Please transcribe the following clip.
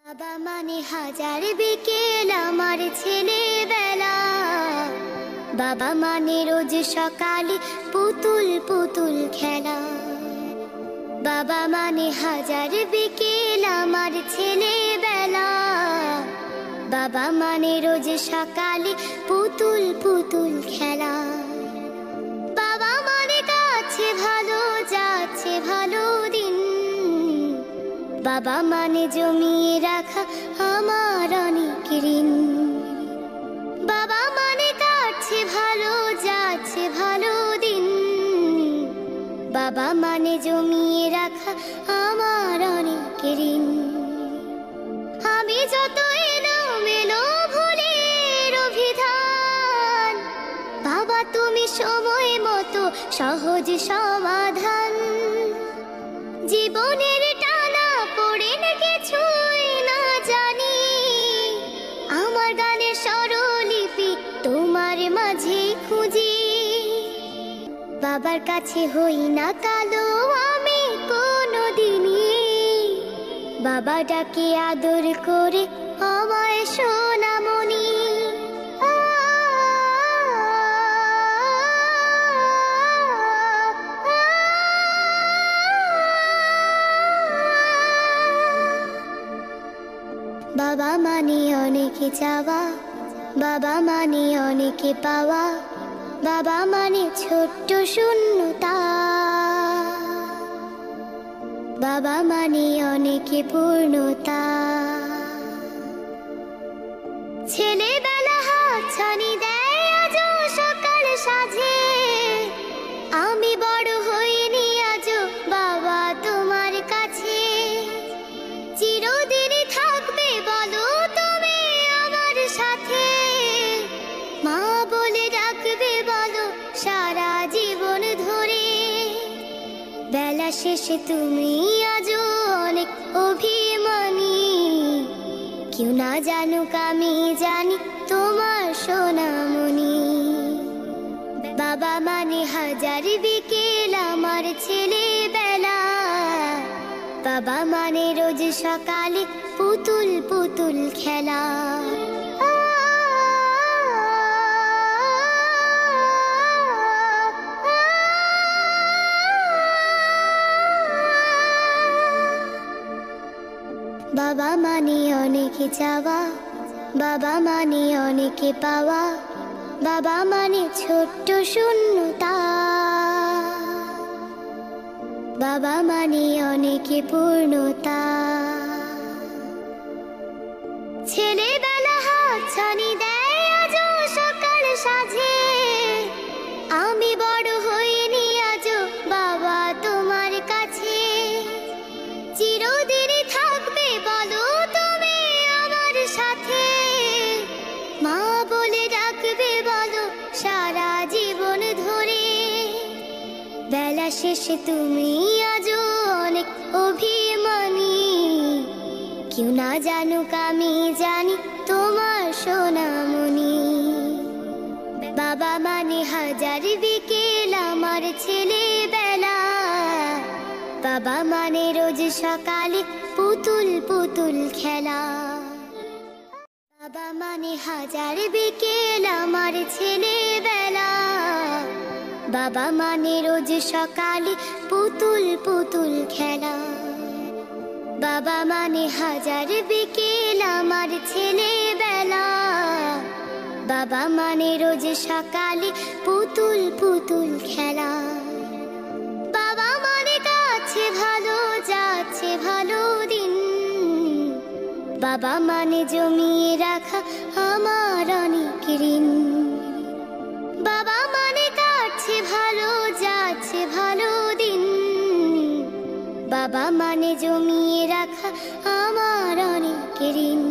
বাবা মানে হাজার বিকেল আমার ছেলেবেলা, বাবা মানে রোজ সকালে পুতুল পুতুল খেলা। বাবা মানে হাজার বিকেল আমার ছেলেবেলা, বাবা মানে রোজ সকালে পুতুল পুতুল খেলা। বাবা মানে কাছে ভালো যাচ্ছে ভালো দিন, বাবা মানে জমিয়ে রাখা আমার অনেক ঋণ। বাবা মানে কাটছে ভালো যাচ্ছে ভালো দিন, বাবা মানে জমিয়ে রাখা আমার অনেক ঋণ। আমি যত এলোমেলো ভুলের অভিধান, বাবা তুমি সময় মতো সহজ সমাধান। জীবনের টানা পড়ে না কিছুই না জানি, আমার গানের স্বরলিপি তোমার মাঝে খুঁজি। বাবার কাছে হই না কালো আমি কোনোদিনই, বাবা ডাকে আদর করে আমায় সোনামণি। বাবা মানে অনেকে চাওয়া, বাবা মানে অনেকে পাওয়া, বাবা মানে ছোট্ট শূন্যতা, বাবা মানে অনেকে পূর্ণতা। ছেলেবেলা হাতছানি দেয় আজও সকাল সাজে, আমি বড় হইনি আজও বাবা তোমার কাছে। চিরদিনই থাকবে বলো তুমি আমার সাথে, মা বলে ডাকবে বলো সারা জীবন ধরে। বেলা শেষে তুমি আজও অনেক অভিমানী, কেউ না জানুক আমি জানি তোমার সোনামণি। বাবা মানে হাজার বিকেল আমার ছেলেবেলা, বাবা মানে রোজ সকালে পুতুল পুতুল খেলা। বাবা মানে অনেকে চাওয়া, বাবা মানে অনেকে পাওয়া, বাবা মানে ছোট্ট শূন্যতা, বাবা মানে অনেকে পূর্ণতা। ছেলেবেলা হাতছানি দেয় আজও সকাল সাজে, আমি বড় হইনি আজও বাবা তোমার কাছে। চিরদিনই থাকবে বলো তুমি আমার সাথে, মা বলে ডাকবে বলো সারা জীবন ধরে। বেলা শেষে তুমি আজও অনেক অভিমানী, কেউ না জানুক আমি জানি তোমার সোনামণি। বাবা মানে হাজার বিকেল আমার ছেলেবেলা, বাবা মানে রোজ সকালে পুতুল পুতুল খেলা। বাবা মানে হাজার বিকেল আমার ছেলেবেলা, বাবা মানে রোজ সকালে পুতুল পুতুল খেলা। বাবা মানে হাজার বিকেল আমার ছেলেবেলা, বাবা মানে রোজ সকালে পুতুল পুতুল খেলা। বাবা মানে কাছে ভালো যাচ্ছে ভালো দিন, বাবা মানে জমিয়ে রাখা আমার অনেক ঋণ। বাবা মানে কাটছে ভালো যাচ্ছে ভালো দিন, বাবা মানে জমিয়ে রাখা আমার অনেক ঋণ।